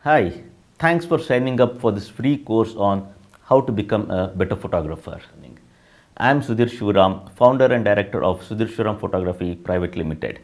Hi, thanks for signing up for this free course on how to become a better photographer. I am Sudhir Shivaram, founder and director of Sudhir Shivaram Photography Private Limited.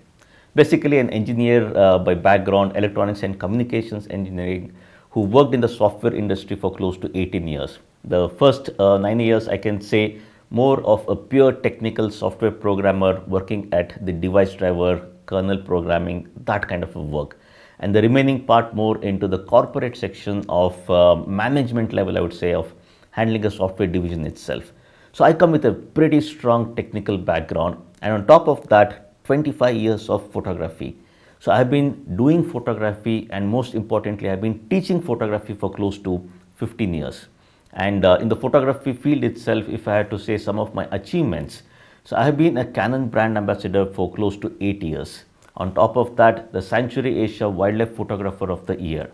Basically an engineer by background, electronics and communications engineering, who worked in the software industry for close to 18 years. The first 9 years I can say more of a pure technical software programmer working at the device driver, kernel programming, that kind of a work. And the remaining part more into the corporate section of management level, I would say, of handling a software division itself. So I come with a pretty strong technical background, and on top of that 25 years of photography. So I've been doing photography, and most importantly I've been teaching photography for close to 15 years. And in the photography field itself, if I had to say some of my achievements, so I have been a Canon brand ambassador for close to 8 years. On top of that, the Sanctuary Asia Wildlife Photographer of the Year.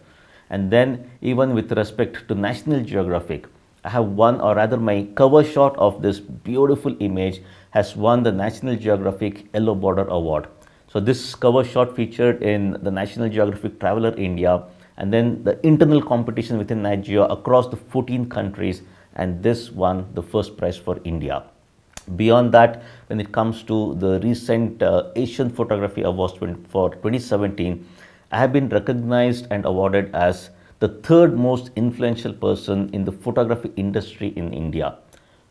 And then even with respect to National Geographic, I have won, or rather my cover shot of this beautiful image has won the National Geographic Yellow Border Award. So this cover shot featured in the National Geographic Traveler India, and then the internal competition within Nigeria across the 14 countries, and this won the first prize for India. Beyond that, when it comes to the recent Asian Photography Awards for 2017, I have been recognized and awarded as the third most influential person in the photography industry in India.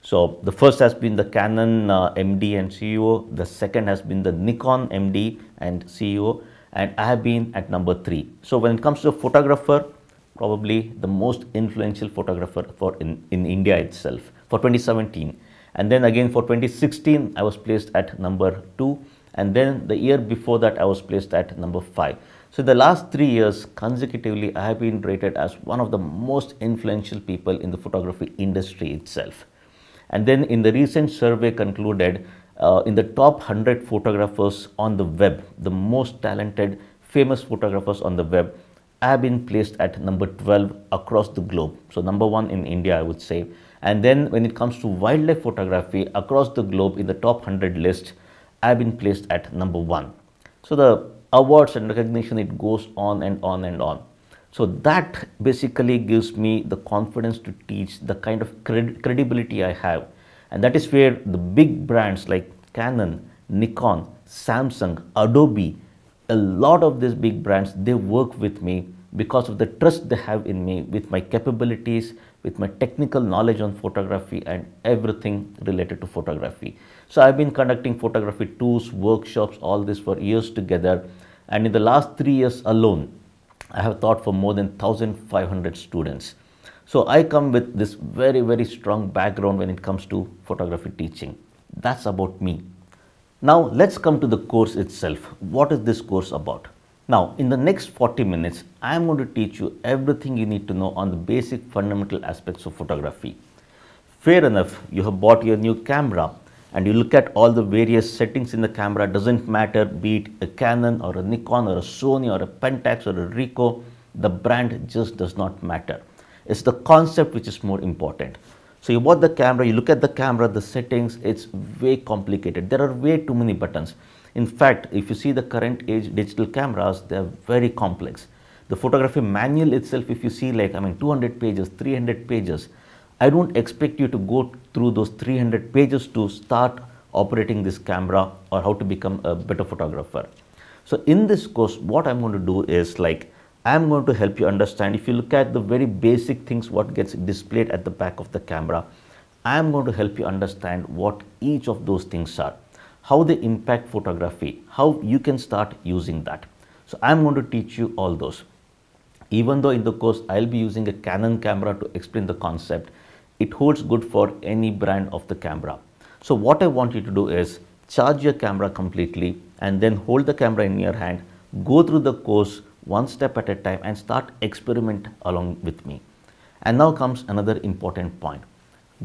So the first has been the Canon MD and CEO, the second has been the Nikon MD and CEO, and I have been at number 3. So when it comes to a photographer, probably the most influential photographer in India itself for 2017. And then again for 2016, I was placed at number 2. And then the year before that, I was placed at number 5. So the last 3 years consecutively, I have been rated as one of the most influential people in the photography industry itself. And then in the recent survey concluded, in the top 100 photographers on the web, the most talented, famous photographers on the web, I have been placed at number 12 across the globe. So number 1 in India, I would say. And then when it comes to wildlife photography across the globe in the top 100 list, I have been placed at number 1. So the awards and recognition, it goes on and on and on. So that basically gives me the confidence to teach, the kind of credibility I have. And that is where the big brands like Canon, Nikon, Samsung, Adobe, a lot of these big brands, they work with me because of the trust they have in me, with my capabilities, with my technical knowledge on photography and everything related to photography. So I've been conducting photography tours, workshops, all this for years together. And in the last 3 years alone, I have taught for more than 1,500 students. So I come with this very, very strong background when it comes to photography teaching. That's about me. Now let's come to the course itself. What is this course about? Now, in the next 40 minutes, I am going to teach you everything you need to know on the basic fundamental aspects of photography. Fair enough, you have bought your new camera and you look at all the various settings in the camera, doesn't matter, be it a Canon or a Nikon or a Sony or a Pentax or a Ricoh, the brand just does not matter. It's the concept which is more important. So you bought the camera, you look at the camera, the settings, it's way complicated. There are way too many buttons. In fact, if you see the current age digital cameras, they are very complex. The photography manual itself, if you see 200 pages, 300 pages, I don't expect you to go through those 300 pages to start operating this camera or how to become a better photographer. So in this course, what I'm going to do is I'm going to help you understand. If you look at the very basic things, what gets displayed at the back of the camera, I'm going to help you understand what each of those things are, how they impact photography, how you can start using that. So I'm going to teach you all those. Even though in the course I'll be using a Canon camera to explain the concept, it holds good for any brand of the camera. So what I want you to do is charge your camera completely and then hold the camera in your hand, go through the course one step at a time and start experiment along with me. And now comes another important point.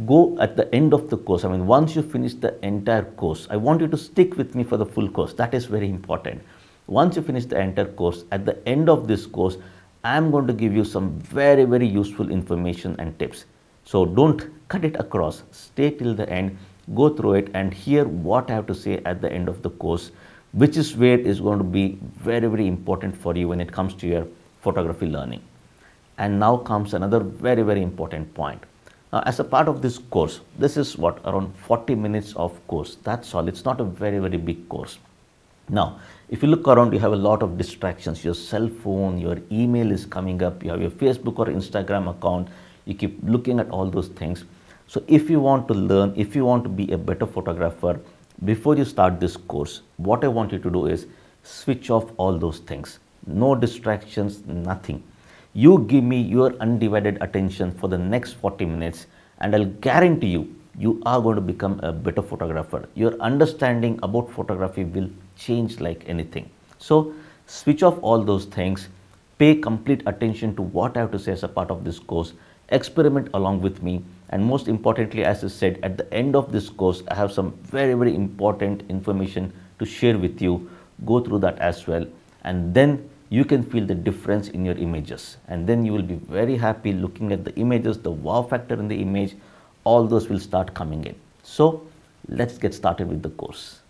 Go at the end of the course, once you finish the entire course, I want you to stick with me for the full course. That is very important. Once you finish the entire course, at the end of this course, I am going to give you some very, very useful information and tips. So don't cut it across, stay till the end, go through it and hear what I have to say at the end of the course, which is where is going to be very, very important for you when it comes to your photography learning. And now comes another very important point. Now, as a part of this course, this is what, around 40 minutes of course. That's all. It's not a very big course. Now, if you look around, you have a lot of distractions. Your cell phone, your email is coming up, you have your Facebook or Instagram account, you keep looking at all those things. So if you want to learn, if you want to be a better photographer, before you start this course, what I want you to do is switch off all those things. No distractions, nothing. You give me your undivided attention for the next 40 minutes and I'll guarantee you, you are going to become a better photographer. Your understanding about photography will change like anything. So switch off all those things, pay complete attention to what I have to say as a part of this course, experiment along with me, and most importantly, as I said, at the end of this course, I have some very important information to share with you. Go through that as well, and then you can feel the difference in your images, and then you will be very happy looking at the images, the wow factor in the image, all those will start coming in. So let's get started with the course.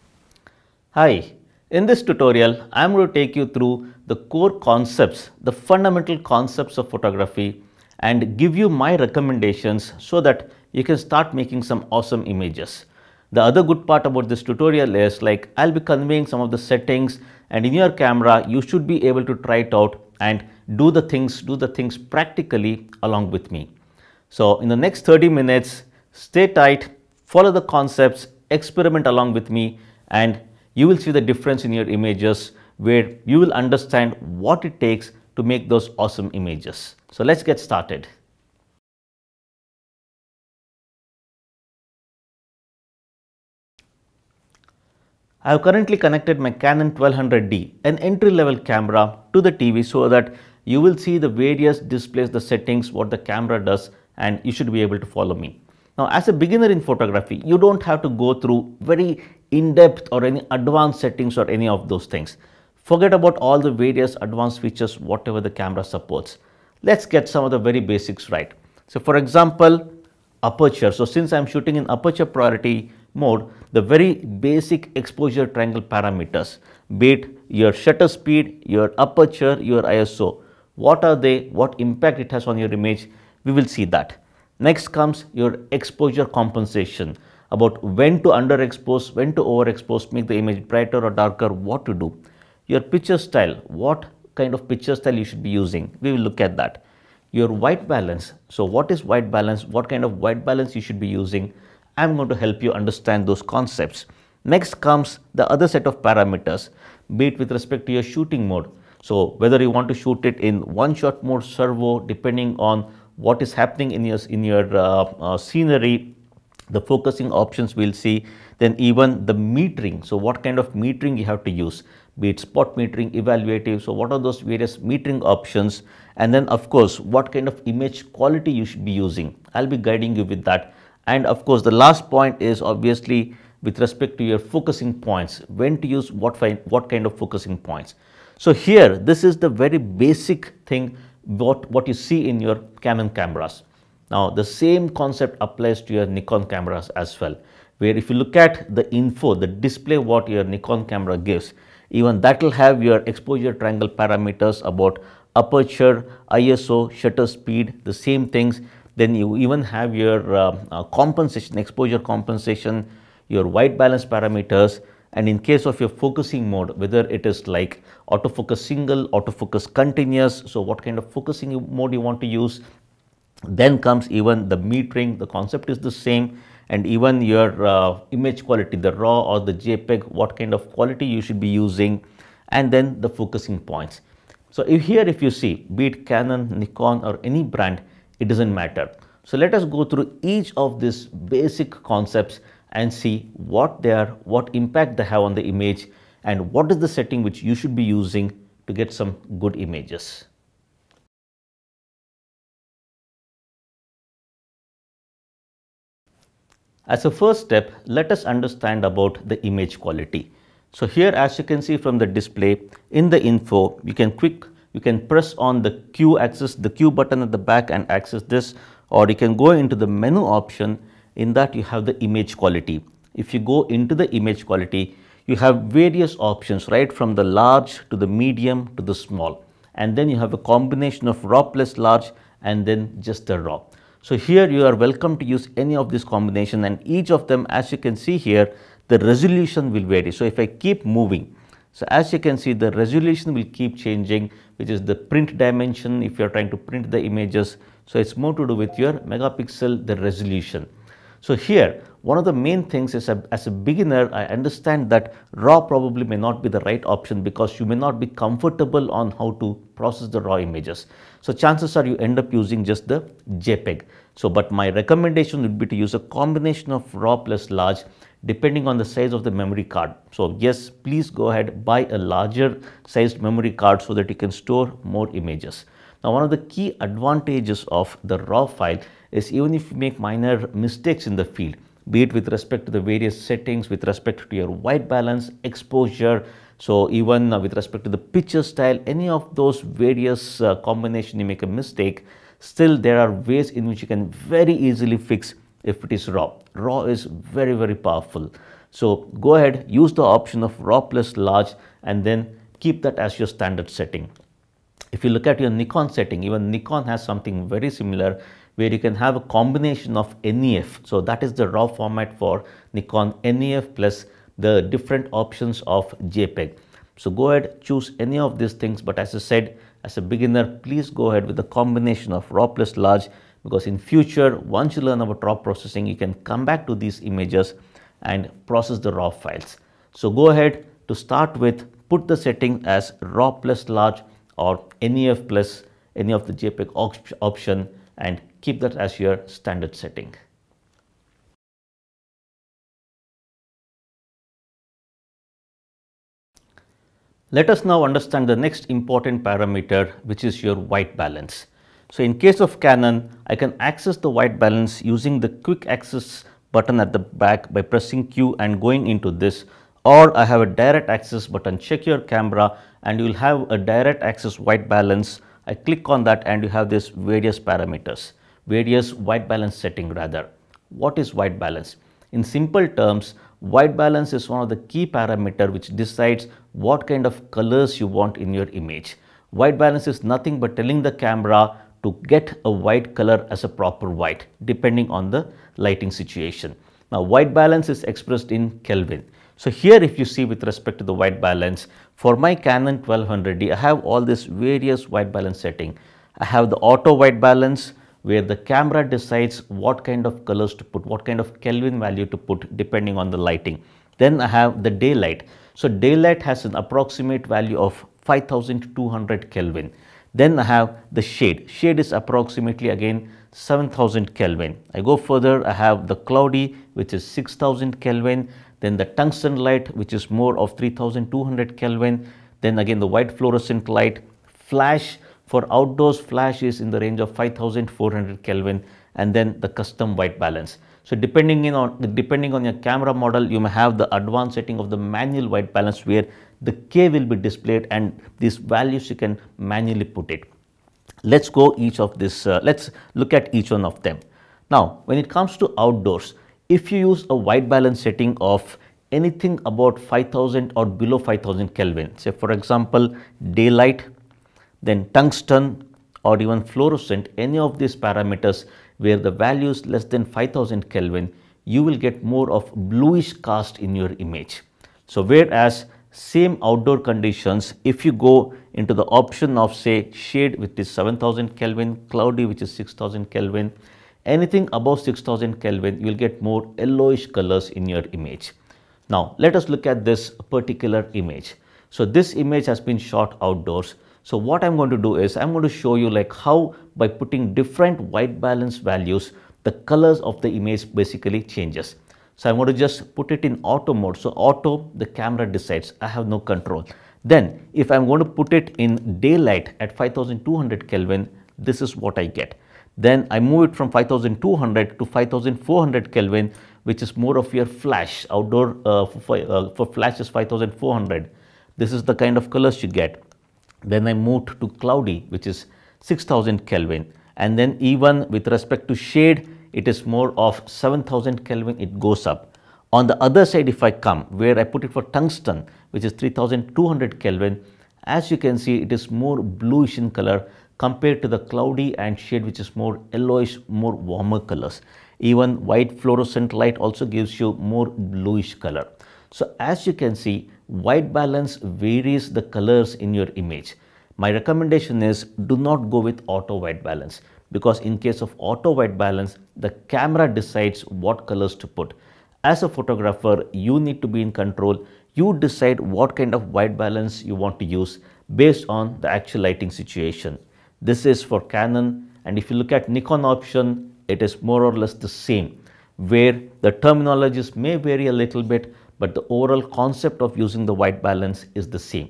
Hi, in this tutorial, I'm going to take you through the core concepts, the fundamental concepts of photography, and give you my recommendations so that you can start making some awesome images. The other good part about this tutorial is, like, I'll be conveying some of the settings, and in your camera you should be able to try it out and do the things practically along with me. So in the next 30 minutes, stay tight, follow the concepts, experiment along with me, and you will see the difference in your images, where you will understand what it takes to make those awesome images. So let's get started. I have currently connected my Canon 1200D, an entry-level camera, to the TV so that you will see the various displays, the settings, what the camera does, and you should be able to follow me. Now, as a beginner in photography, you don't have to go through very in-depth or any advanced settings or any of those things. Forget about all the various advanced features, whatever the camera supports. Let's get some of the very basics right. So for example, aperture. So since I'm shooting in aperture priority mode, the very basic exposure triangle parameters, be it your shutter speed, your aperture, your ISO, what are they, what impact it has on your image, we will see that. Next comes your exposure compensation, about when to underexpose, when to overexpose, make the image brighter or darker, what to do. Your picture style, what kind of picture style you should be using, we will look at that. Your white balance, so what is white balance, what kind of white balance you should be using, I'm going to help you understand those concepts. Next comes the other set of parameters, be it with respect to your shooting mode. So whether you want to shoot it in one shot mode, servo, depending on what is happening in your scenery, the focusing options we'll see, then even the metering. So what kind of metering you have to use, be it spot metering, evaluative. So what are those various metering options? And then of course, what kind of image quality you should be using. I'll be guiding you with that. And of course, the last point is obviously with respect to your focusing points, when to use what kind of focusing points. So here, this is the very basic thing, what you see in your Canon cameras. Now, the same concept applies to your Nikon cameras as well, where if you look at the info, the display what your Nikon camera gives, even that will have your exposure triangle parameters about aperture, ISO, shutter speed, the same things. Then you even have your compensation, exposure compensation, your white balance parameters, and in case of your focusing mode, whether it is like autofocus single, autofocus continuous, so what kind of focusing mode you want to use. Then comes even the metering, the concept is the same, and even your image quality, the RAW or the JPEG, what kind of quality you should be using, and then the focusing points. So if you see, be it Canon, Nikon or any brand, it doesn't matter. So let us go through each of these basic concepts and see what they are, what impact they have on the image, and what is the setting which you should be using to get some good images. As a first step, let us understand about the image quality. So here, as you can see from the display, in the info, you can press on the Q axis, the Q button at the back and access this, or you can go into the menu option. In that you have the image quality. If you go into the image quality, you have various options, right from the large to the medium to the small, and then you have a combination of RAW plus large and then just the raw. So here you are welcome to use any of this combination, and each of them, as you can see here, the resolution will vary. So if I keep moving, so as you can see, the resolution will keep changing, which is the print dimension if you are trying to print the images. So it's more to do with your megapixel, the resolution. So here, one of the main things is as a beginner, I understand that raw probably may not be the right option because you may not be comfortable on how to process the raw images. So chances are you end up using just the JPEG. So, but my recommendation would be to use a combination of raw plus large depending on the size of the memory card. So yes, please go ahead, buy a larger sized memory card so that you can store more images. Now, one of the key advantages of the raw file is even if you make minor mistakes in the field, be it with respect to the various settings, with respect to your white balance, exposure, so even with respect to the picture style, any of those various combination you make a mistake, still there are ways in which you can very easily fix if it is raw. Raw is very, very powerful. So go ahead, use the option of raw plus large and then keep that as your standard setting. If you look at your Nikon setting, even Nikon has something very similar where you can have a combination of NEF. So that is the raw format for Nikon, NEF plus the different options of JPEG. So go ahead, choose any of these things. But as I said, as a beginner, please go ahead with the combination of raw plus large, because in future, once you learn about raw processing, you can come back to these images and process the raw files. So go ahead to start with, put the setting as raw plus large or NEF plus any of the JPEG option and keep that as your standard setting. Let us now understand the next important parameter, which is your white balance. So in case of Canon, I can access the white balance using the quick access button at the back by pressing Q and going into this, or I have a direct access button. Check your camera and you will have a direct access white balance. I click on that and you have this various parameters, various white balance setting rather. What is white balance? In simple terms, white balance is one of the key parameter which decides what kind of colors you want in your image. White balance is nothing but telling the camera to get a white color as a proper white depending on the lighting situation. Now, white balance is expressed in Kelvin. So here if you see with respect to the white balance, for my Canon 1200D, I have all this various white balance setting. I have the auto white balance where the camera decides what kind of colors to put, what kind of Kelvin value to put depending on the lighting. Then I have the daylight. So daylight has an approximate value of 5200 Kelvin. Then I have the shade. Shade is approximately again 7000 Kelvin. I go further, I have the cloudy, which is 6000 Kelvin. Then the tungsten light, which is more of 3200 Kelvin. Then again the white fluorescent light. Flash, for outdoors, flash is in the range of 5400 Kelvin, and then the custom white balance. So depending on your camera model, you may have the advanced setting of the manual white balance where the K will be displayed and these values you can manually put it. Let's go each of this, let's look at each one of them. Now, when it comes to outdoors, if you use a white balance setting of anything about 5000 or below 5000 Kelvin, say for example, daylight, then tungsten or even fluorescent, any of these parameters where the value is less than 5000 Kelvin, you will get more of bluish cast in your image. So whereas same outdoor conditions, if you go into the option of say shade which is 7000 Kelvin, cloudy which is 6000 Kelvin, anything above 6000 Kelvin, you will get more yellowish colors in your image. Now let us look at this particular image. So this image has been shot outdoors. So what I'm going to do is I'm going to show you like how by putting different white balance values, the colors of the image basically changes. So I'm going to just put it in auto mode. So auto, the camera decides, I have no control. Then if I'm going to put it in daylight at 5200 Kelvin, this is what I get. Then I move it from 5200 to 5400 Kelvin, which is more of your flash. Outdoor for flash is 5400. This is the kind of colors you get. Then I moved to cloudy, which is 6000 Kelvin. And then even with respect to shade, it is more of 7000 Kelvin, it goes up. On the other side, if I come where I put it for tungsten, which is 3200 Kelvin, as you can see, it is more bluish in color compared to the cloudy and shade which is more yellowish, more warmer colors. Even white fluorescent light also gives you more bluish color. So as you can see, white balance varies the colors in your image. My recommendation is do not go with auto white balance, because in case of auto white balance, the camera decides what colors to put. As a photographer, you need to be in control. You decide what kind of white balance you want to use based on the actual lighting situation. This is for Canon, and if you look at Nikon option, it is more or less the same, where the terminologies may vary a little bit, but the overall concept of using the white balance is the same.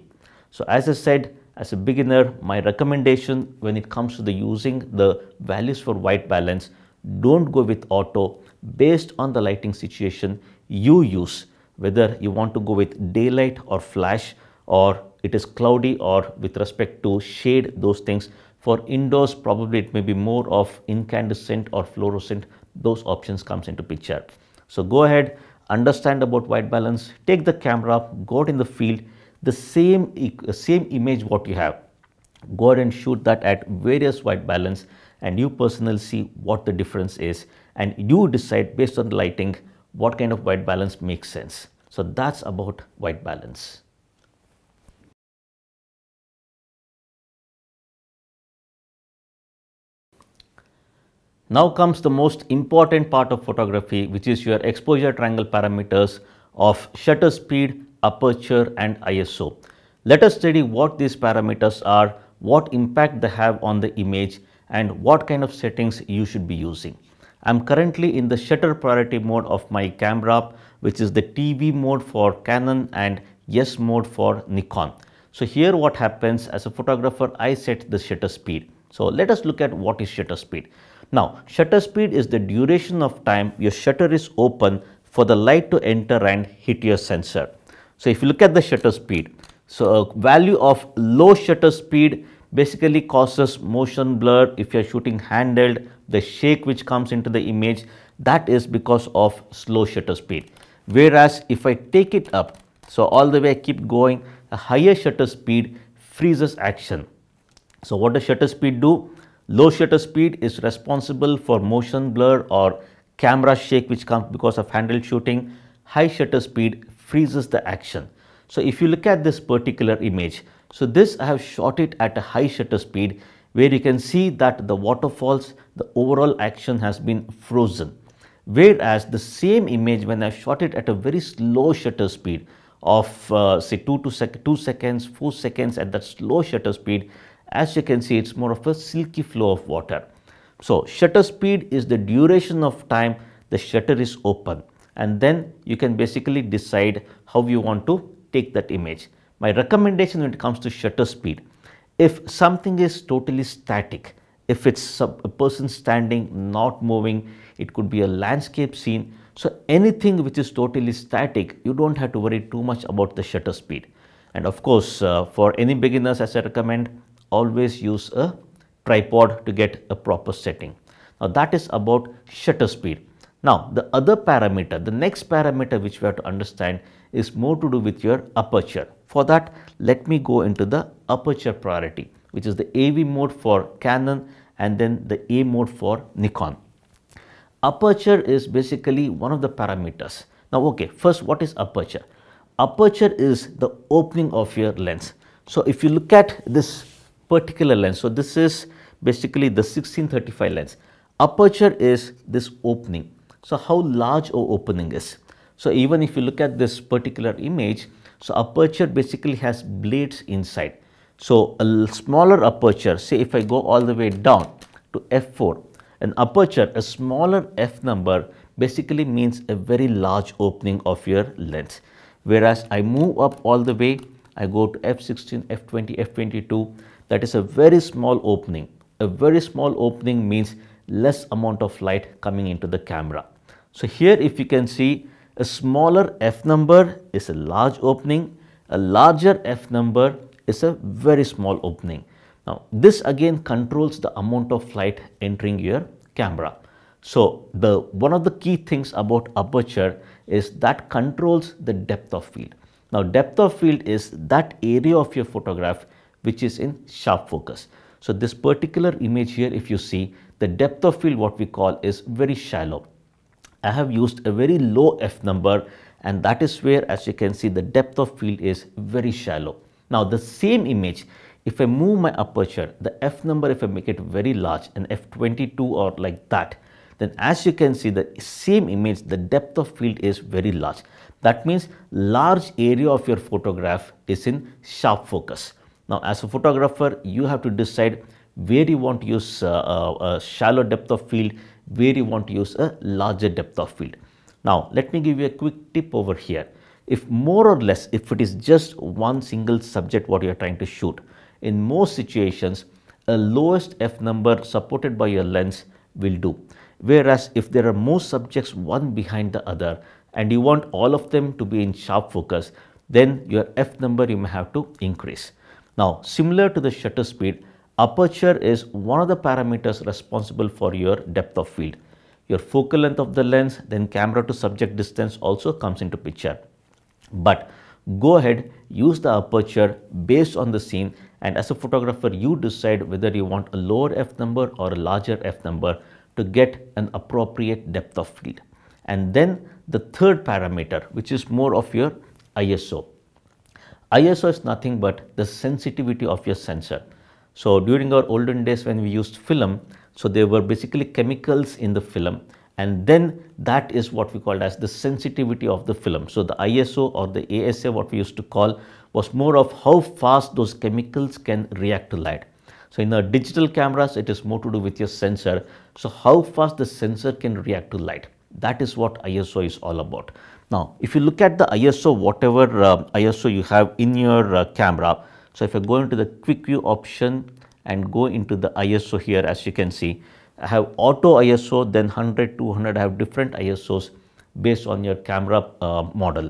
So as I said, as a beginner, my recommendation when it comes to the using the values for white balance, don't go with auto. Based on the lighting situation you use, whether you want to go with daylight or flash, or it is cloudy, or with respect to shade, those things. For indoors, probably it may be more of incandescent or fluorescent. Those options comes into picture. So go ahead, understand about white balance, take the camera, go out in the field, the same image what you have, go ahead and shoot that at various white balance, and you personally see what the difference is, and you decide based on the lighting what kind of white balance makes sense. So that's about white balance. Now comes the most important part of photography, which is your exposure triangle parameters of shutter speed, aperture and ISO. Let us study what these parameters are, what impact they have on the image, and what kind of settings you should be using. I am currently in the shutter priority mode of my camera, which is the TV mode for Canon and S mode for Nikon. So here what happens, as a photographer, I set the shutter speed. So let us look at what is shutter speed. Now, shutter speed is the duration of time your shutter is open for the light to enter and hit your sensor. So if you look at the shutter speed, so a value of low shutter speed basically causes motion blur. If you are shooting handheld, the shake which comes into the image, that is because of slow shutter speed. Whereas if I take it up, so all the way I keep going, a higher shutter speed freezes action. So what does shutter speed do? Low shutter speed is responsible for motion blur or camera shake which comes because of handheld shooting. High shutter speed freezes the action. So if you look at this particular image, so this I have shot it at a high shutter speed, where you can see that the waterfalls, the overall action has been frozen. Whereas the same image, when I shot it at a very slow shutter speed of say 2 seconds, 4 seconds at that slow shutter speed, as you can see, it's more of a silky flow of water. So shutter speed is the duration of time the shutter is open, and then you can basically decide how you want to take that image. My recommendation when it comes to shutter speed, if something is totally static, if it's a person standing, not moving, it could be a landscape scene. So anything which is totally static, you don't have to worry too much about the shutter speed. And of course, for any beginners, as I recommend, always use a tripod to get a proper setting. Now that is about shutter speed. Now the other parameter, the next parameter which we have to understand is more to do with your aperture. For that, let me go into the aperture priority, which is the AV mode for Canon and then the A mode for Nikon. Aperture is basically one of the parameters. Now okay, first what is aperture? Aperture is the opening of your lens. So if you look at this particular lens, so this is basically the 1635 lens. Aperture is this opening. So how large our opening is. So even if you look at this particular image, so aperture basically has blades inside. So a smaller aperture, say if I go all the way down to f4, an aperture, a smaller f number basically means a very large opening of your lens. Whereas I move up all the way, I go to f16, f20, f22, that is a very small opening. A very small opening means less amount of light coming into the camera. So here if you can see, a smaller f number is a large opening, a larger f number is a very small opening. Now this again controls the amount of light entering your camera. So one of the key things about aperture is that controls the depth of field. Now depth of field is that area of your photograph which is in sharp focus. So this particular image here, if you see, the depth of field what we call is very shallow. I have used a very low f number, and that is where, as you can see, the depth of field is very shallow. Now the same image, if I move my aperture, the f number, if I make it very large, an f22 or like that, then as you can see, the same image, the depth of field is very large. That means large area of your photograph is in sharp focus. Now as a photographer, you have to decide where you want to use a shallow depth of field, where you want to use a larger depth of field. Now let me give you a quick tip over here. If more or less, if it is just one single subject what you are trying to shoot, in most situations, a lowest f number supported by your lens will do. Whereas if there are more subjects one behind the other and you want all of them to be in sharp focus, then your f number you may have to increase. Now similar to the shutter speed, aperture is one of the parameters responsible for your depth of field. Your focal length of the lens, then camera to subject distance also comes into picture. But go ahead, use the aperture based on the scene, and as a photographer you decide whether you want a lower f number or a larger f number to get an appropriate depth of field. And then the third parameter, which is more of your ISO. ISO is nothing but the sensitivity of your sensor. So during our olden days when we used film, so there were basically chemicals in the film, and then that is what we called as the sensitivity of the film. So the ISO or the ASA, what we used to call, was more of how fast those chemicals can react to light. So in our digital cameras, it is more to do with your sensor. So how fast the sensor can react to light. That is what ISO is all about. Now, if you look at the ISO, whatever ISO you have in your camera, so if I go into the quick view option and go into the ISO here, as you can see, I have auto ISO, then 100, 200, I have different ISOs based on your camera model.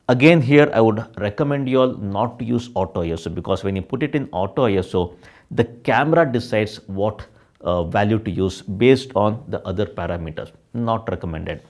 Again, here I would recommend you all not to use auto ISO, because when you put it in auto ISO, the camera decides what value to use based on the other parameters. Not recommended.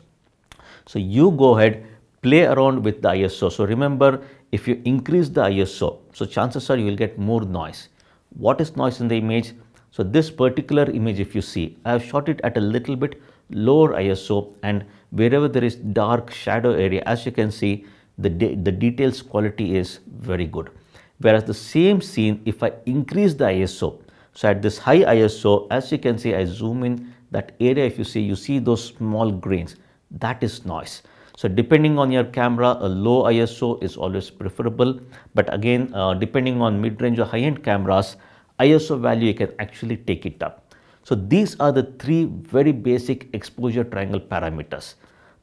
So you go ahead, play around with the ISO. So remember, if you increase the ISO, so chances are you will get more noise. What is noise in the image? So this particular image, if you see, I have shot it at a little bit lower ISO, and wherever there is dark shadow area, as you can see, the details quality is very good. Whereas the same scene, if I increase the ISO, so at this high ISO, as you can see, I zoom in that area, if you see those small grains, that is noise. So depending on your camera, a low ISO is always preferable. But again, depending on mid-range or high-end cameras, ISO value you can actually take it up. So these are the three very basic exposure triangle parameters.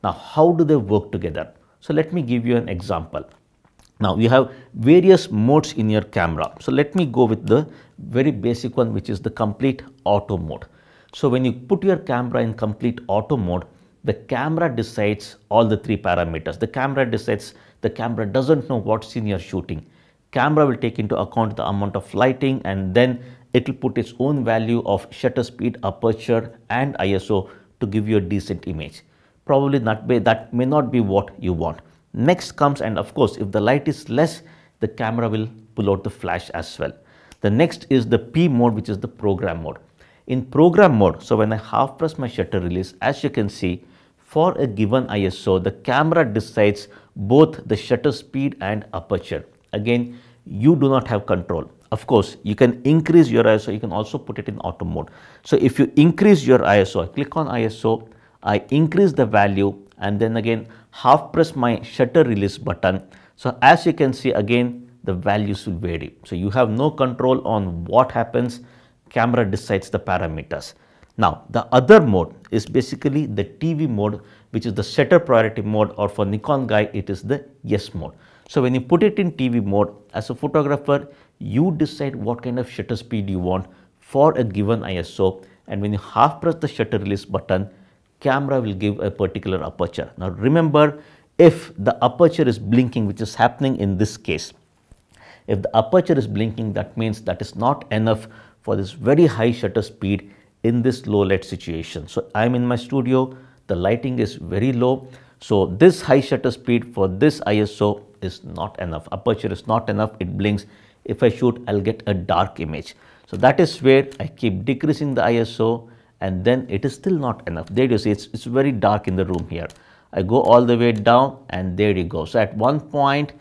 Now, how do they work together? So let me give you an example. Now you have various modes in your camera. So let me go with the very basic one, which is the complete auto mode. So when you put your camera in complete auto mode, the camera decides all the three parameters. The camera decides, the camera doesn't know what scene you're shooting. Camera will take into account the amount of lighting, and then it will put its own value of shutter speed, aperture and ISO to give you a decent image. Probably that may not be what you want. Next comes, and of course, if the light is less, the camera will pull out the flash as well. The next is the P mode, which is the program mode. In program mode, so when I half press my shutter release, as you can see, for a given ISO, the camera decides both the shutter speed and aperture. Again, you do not have control. Of course, you can increase your ISO, you can also put it in auto mode. So if you increase your ISO, I click on ISO, I increase the value, and then again half press my shutter release button. So as you can see, again the values will vary. So you have no control on what happens. Camera decides the parameters. Now the other mode is basically the TV mode, which is the shutter priority mode, or for Nikon guy it is the yes mode. So when you put it in TV mode, as a photographer, you decide what kind of shutter speed you want for a given ISO, and when you half press the shutter release button, camera will give a particular aperture. Now remember, if the aperture is blinking, which is happening in this case, if the aperture is blinking, that means that is not enough for this very high shutter speed in this low light situation. So I'm in my studio, the lighting is very low, so this high shutter speed for this ISO is not enough. Aperture is not enough, it blinks. If I shoot, I'll get a dark image. So that is where I keep decreasing the ISO, and then it is still not enough. There you see, it's very dark in the room here. I go all the way down, and there you go. So at one point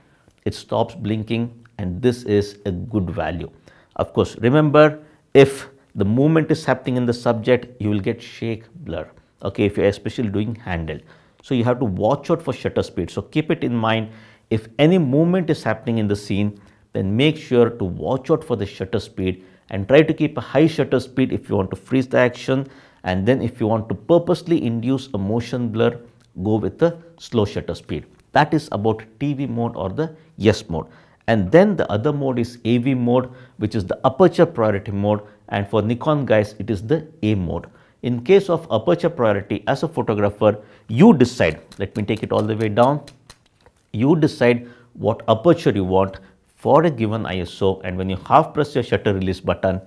it stops blinking, and this is a good value. Of course, remember, if the movement is happening in the subject, you will get shake blur, okay, if you are especially doing handheld. So you have to watch out for shutter speed. So keep it in mind, if any movement is happening in the scene, then make sure to watch out for the shutter speed and try to keep a high shutter speed if you want to freeze the action, and then if you want to purposely induce a motion blur, go with the slow shutter speed. That is about TV mode or the yes mode. And then the other mode is AV mode, which is the aperture priority mode, and for Nikon guys it is the A mode. In case of aperture priority, as a photographer, you decide, let me take it all the way down, you decide what aperture you want for a given ISO, and when you half press your shutter release button,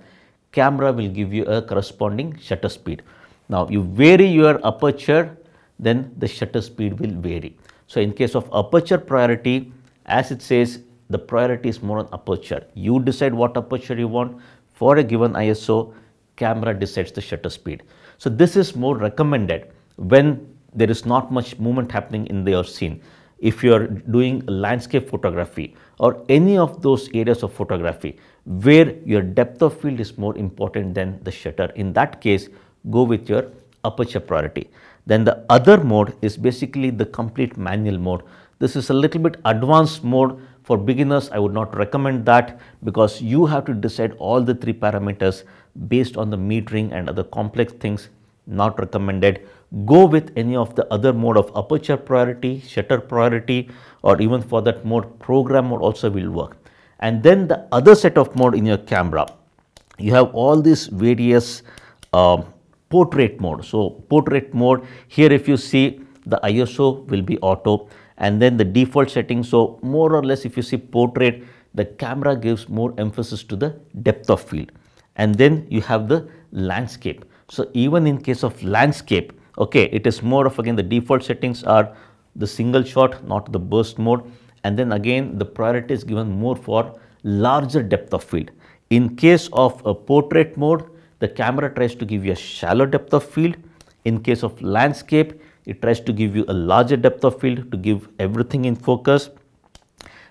camera will give you a corresponding shutter speed. Now you vary your aperture, then the shutter speed will vary. So in case of aperture priority, as it says, the priority is more on aperture. You decide what aperture you want for a given ISO, camera decides the shutter speed. So this is more recommended when there is not much movement happening in your scene. If you are doing landscape photography or any of those areas of photography where your depth of field is more important than the shutter, in that case, go with your aperture priority. Then the other mode is basically the complete manual mode. This is a little bit advanced mode. For beginners, I would not recommend that, because you have to decide all the 3 parameters based on the metering and other complex things. Not recommended. Go with any of the other mode of aperture priority, shutter priority, or even for that mode, program mode also will work. And then the other set of mode in your camera, you have all these various portrait mode. So portrait mode, here if you see, the ISO will be auto, and then the default setting. So more or less, if you see portrait, the camera gives more emphasis to the depth of field. And then you have the landscape. So even in case of landscape, okay, it is more of, again, the default settings are the single shot, not the burst mode. And then again, the priority is given more for larger depth of field. In case of a portrait mode, the camera tries to give you a shallow depth of field. In case of landscape, it tries to give you a larger depth of field to give everything in focus.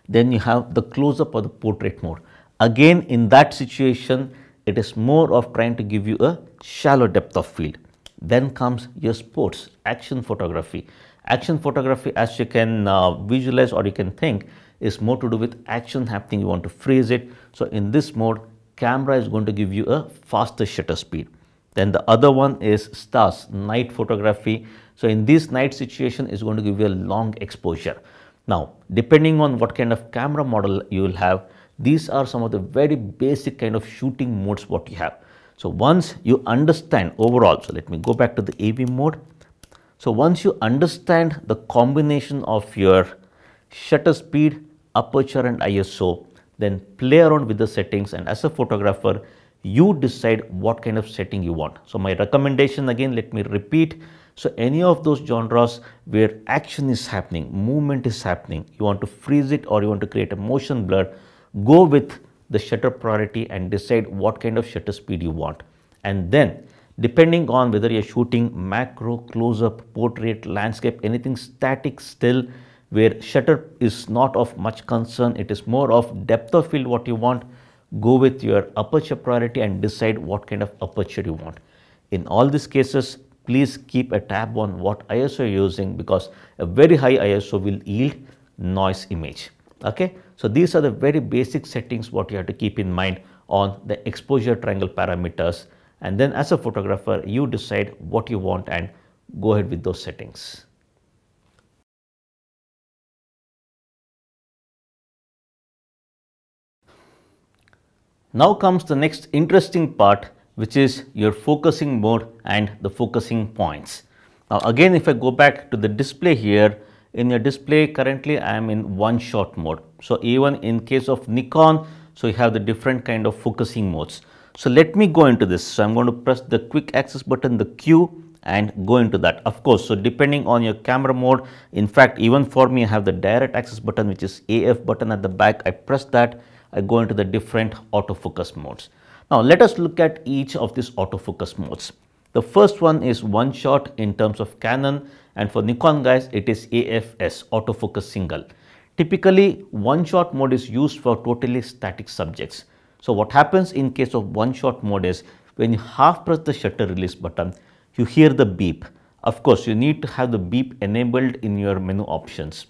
Then you have the close-up or the portrait mode. Again, in that situation, it is more of trying to give you a shallow depth of field. Then comes your sports, action photography. Action photography, as you can visualize or you can think, is more to do with action happening. You want to freeze it. So in this mode, camera is going to give you a faster shutter speed. Then the other one is stars, night photography. So in this night situation, is going to give you a long exposure. Now, depending on what kind of camera model you will have, these are some of the very basic kind of shooting modes what you have. So once you understand overall, so let me go back to the AV mode. So once you understand the combination of your shutter speed, aperture and ISO, then play around with the settings, and as a photographer, you decide what kind of setting you want. So my recommendation, again, let me repeat. So any of those genres where action is happening, movement is happening, you want to freeze it or you want to create a motion blur, go with the shutter priority and decide what kind of shutter speed you want. And then depending on whether you're shooting macro, close-up, portrait, landscape, anything static still, where shutter is not of much concern, it is more of depth of field what you want, go with your aperture priority and decide what kind of aperture you want. In all these cases, please keep a tab on what ISO you're using, because a very high ISO will yield noise image. Okay, so these are the very basic settings what you have to keep in mind on the exposure triangle parameters, and then as a photographer you decide what you want and go ahead with those settings. Now comes the next interesting part, which is your focusing mode and the focusing points. Now again, if I go back to the display here, in your display currently I am in one shot mode. So even in case of Nikon, so you have the different kind of focusing modes. So let me go into this. So I'm going to press the quick access button, the Q, and go into that. Of course, so depending on your camera mode, in fact, even for me, I have the direct access button, which is AF button at the back. I press that, I go into the different autofocus modes. Now let us look at each of these autofocus modes. The first one is one shot in terms of Canon, and for Nikon guys it is AFS, autofocus single. Typically one shot mode is used for totally static subjects. So what happens in case of one shot mode is when you half press the shutter release button, you hear the beep. Of course you need to have the beep enabled in your menu options.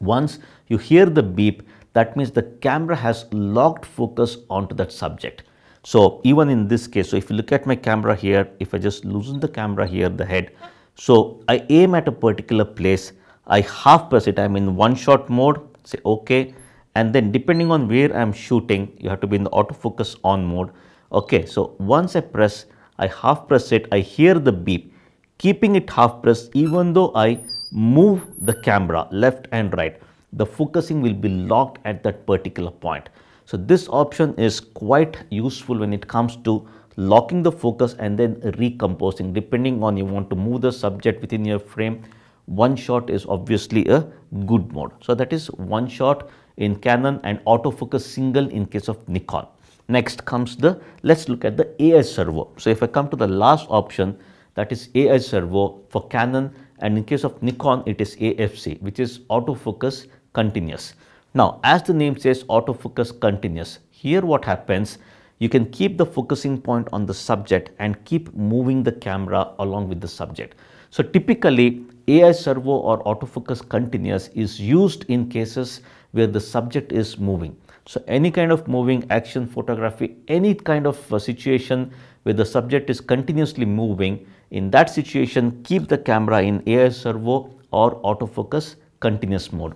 Once you hear the beep, that means the camera has locked focus onto that subject. So even in this case, so if you look at my camera here, if I just loosen the camera here, the head, so I aim at a particular place, I half press it, I'm in one shot mode, say okay, and then depending on where I'm shooting, you have to be in the autofocus on mode. Okay, so once I press, I half press it, I hear the beep, keeping it half pressed, even though I move the camera left and right, the focusing will be locked at that particular point. So this option is quite useful when it comes to locking the focus and then recomposing. Depending on you want to move the subject within your frame, one shot is obviously a good mode. So that is one shot in Canon and autofocus single in case of Nikon. Next comes let's look at the AI servo. So if I come to the last option, that is AI servo for Canon, and in case of Nikon it is AFC, which is autofocus continuous. Now as the name says, autofocus continuous, here what happens, you can keep the focusing point on the subject and keep moving the camera along with the subject. So typically AI servo or autofocus continuous is used in cases where the subject is moving. So any kind of moving action photography, any kind of situation where the subject is continuously moving, in that situation keep the camera in AI servo or autofocus continuous mode.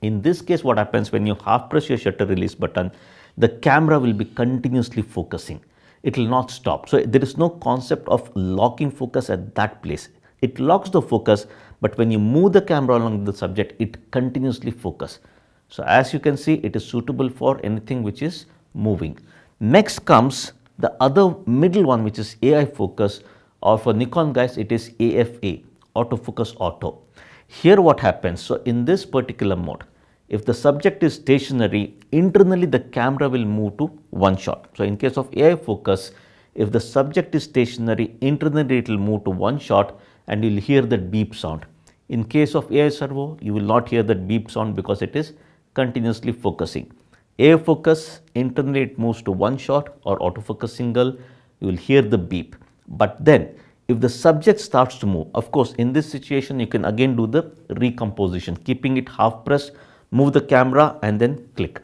In this case what happens, when you half press your shutter release button, the camera will be continuously focusing. It will not stop. So there is no concept of locking focus at that place. It locks the focus, but when you move the camera along with the subject, it continuously focuses. So as you can see, it is suitable for anything which is moving. Next comes the other middle one, which is AI focus, or for Nikon guys it is AFA, autofocus auto. Here what happens, so in this particular mode, if the subject is stationary, internally the camera will move to one shot. So in case of AI focus, if the subject is stationary, internally it will move to one shot and you will hear the beep sound. In case of AI servo, you will not hear that beep sound because it is continuously focusing. AI focus, internally it moves to one shot or autofocus single, you will hear the beep. But then if the subject starts to move, of course in this situation you can again do the recomposition, keeping it half pressed, move the camera and then click.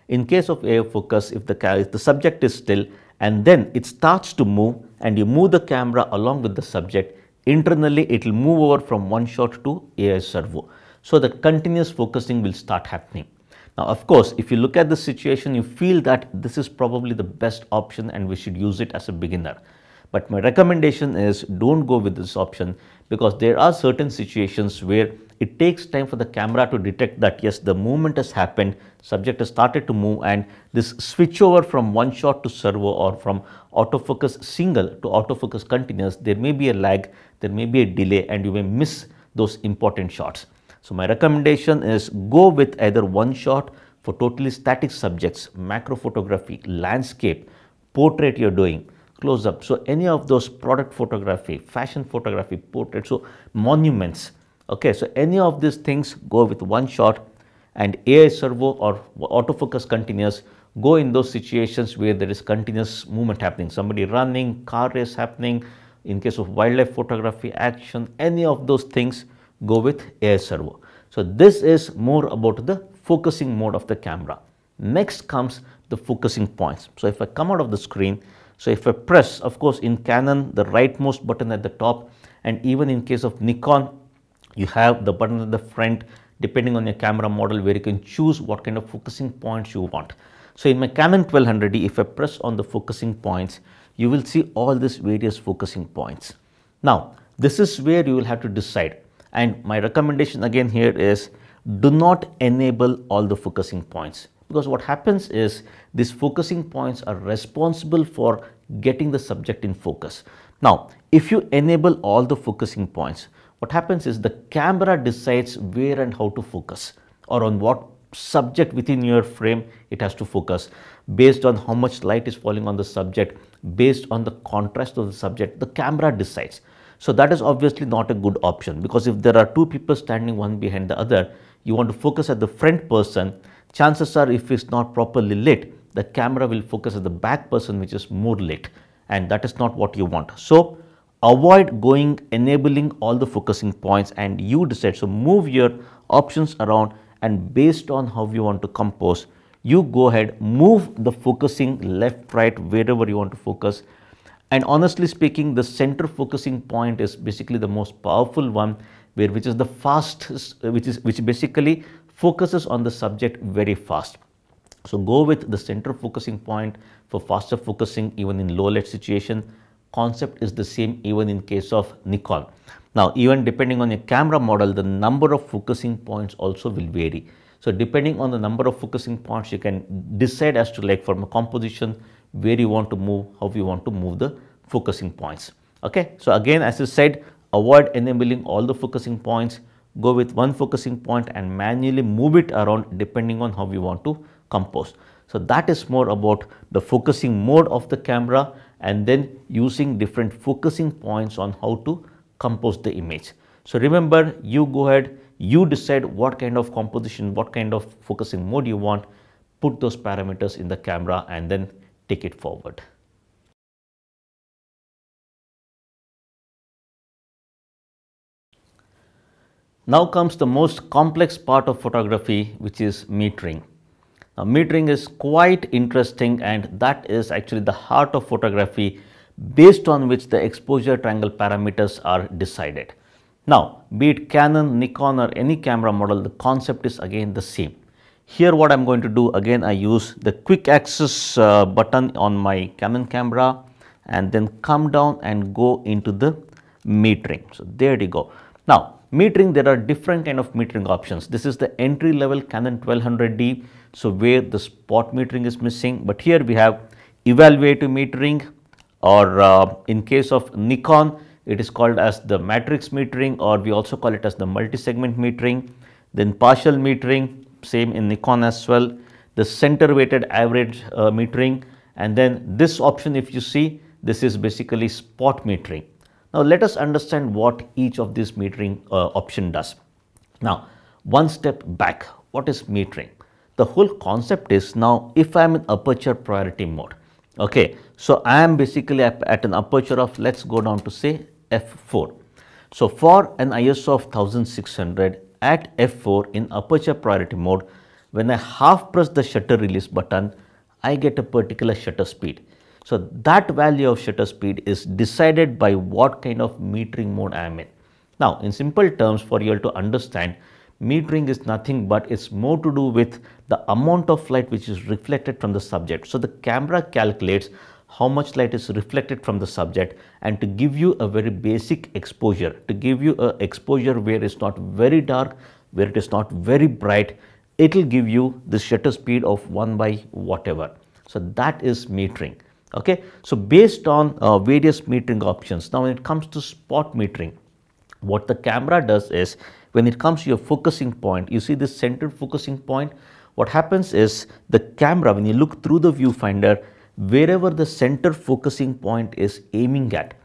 In case of AI focus, if the subject is still and then it starts to move and you move the camera along with the subject, internally it will move over from one shot to AI servo. So that continuous focusing will start happening. Now of course, if you look at the situation, you feel that this is probably the best option and we should use it as a beginner. But my recommendation is don't go with this option, because there are certain situations where it takes time for the camera to detect that yes, the movement has happened, subject has started to move, and this switch over from one shot to servo or from autofocus single to autofocus continuous, there may be a lag, there may be a delay, and you may miss those important shots. So my recommendation is go with either one shot for totally static subjects, macro photography, landscape, portrait you're doing, close up. So any of those product photography, fashion photography, portrait, so monuments. Okay, so any of these things go with one shot, and AI servo or autofocus continuous go in those situations where there is continuous movement happening, somebody running, car race happening. In case of wildlife photography, action, any of those things go with AI servo. So this is more about the focusing mode of the camera. Next comes the focusing points. So if I come out of the screen, so if I press, of course in Canon the rightmost button at the top, and even in case of Nikon you have the button at the front, depending on your camera model, where you can choose what kind of focusing points you want. So in my Canon 1200D, if I press on the focusing points, you will see all these various focusing points. Now this is where you will have to decide, and my recommendation again here is do not enable all the focusing points, because what happens is these focusing points are responsible for getting the subject in focus. Now if you enable all the focusing points, what happens is the camera decides where and how to focus or on what subject within your frame, it has to focus. Based on how much light is falling on the subject, based on the contrast of the subject, the camera decides. So that is obviously not a good option, because if there are two people standing one behind the other, you want to focus at the front person, chances are if it's not properly lit, the camera will focus at the back person which is more lit, and that is not what you want. So avoid enabling all the focusing points, and you decide. So move your options around, and based on how you want to compose, you go ahead, move the focusing left, right, wherever you want to focus. And honestly speaking, the center focusing point is basically the most powerful one, which is the fastest, which basically focuses on the subject very fast. So go with the center focusing point for faster focusing even in low light situation. Concept is the same even in case of Nikon. Now, even depending on your camera model, the number of focusing points also will vary. So depending on the number of focusing points, you can decide as to, like, from a composition, where you want to move, how you want to move the focusing points. Okay, so again, as I said, avoid enabling all the focusing points, go with one focusing point and manually move it around depending on how you want to compose. So that is more about the focusing mode of the camera, and then using different focusing points on how to compose the image. So remember, you go ahead, you decide what kind of composition, what kind of focusing mode you want, put those parameters in the camera and then take it forward. Now comes the most complex part of photography, which is metering. Now, metering is quite interesting, and that is actually the heart of photography, based on which the exposure triangle parameters are decided. Now, be it Canon, Nikon or any camera model, the concept is again the same. Here what I am going to do, again I use the quick access button on my Canon camera, and then come down and go into the metering. So there you go. Now, metering, there are different kind of metering options. This is the entry level Canon 1200D, so where the spot metering is missing, but here we have evaluative metering, or in case of Nikon, it is called as the matrix metering, or we also call it as the multi-segment metering. Then partial metering, same in Nikon as well, the center weighted average metering, and then this option, if you see, this is basically spot metering. Now let us understand what each of these metering option does. Now, one step back, what is metering? The whole concept is, now if I am in aperture priority mode, okay, so I am basically at an aperture of, let's go down to say f4. So for an ISO of 1600 at f4 in aperture priority mode, when I half press the shutter release button, I get a particular shutter speed. So that value of shutter speed is decided by what kind of metering mode I am in. Now, in simple terms, for you all to understand, metering is nothing but it's more to do with the amount of light which is reflected from the subject. So the camera calculates how much light is reflected from the subject, and to give you a very basic exposure, to give you a exposure where it's not very dark, where it is not very bright, it will give you the shutter speed of 1 by whatever. So that is metering. Okay, so based on various metering options. Now when it comes to spot metering, what the camera does is, when it comes to your focusing point, you see this centered focusing point, what happens is the camera, when you look through the viewfinder, wherever the center focusing point is aiming at,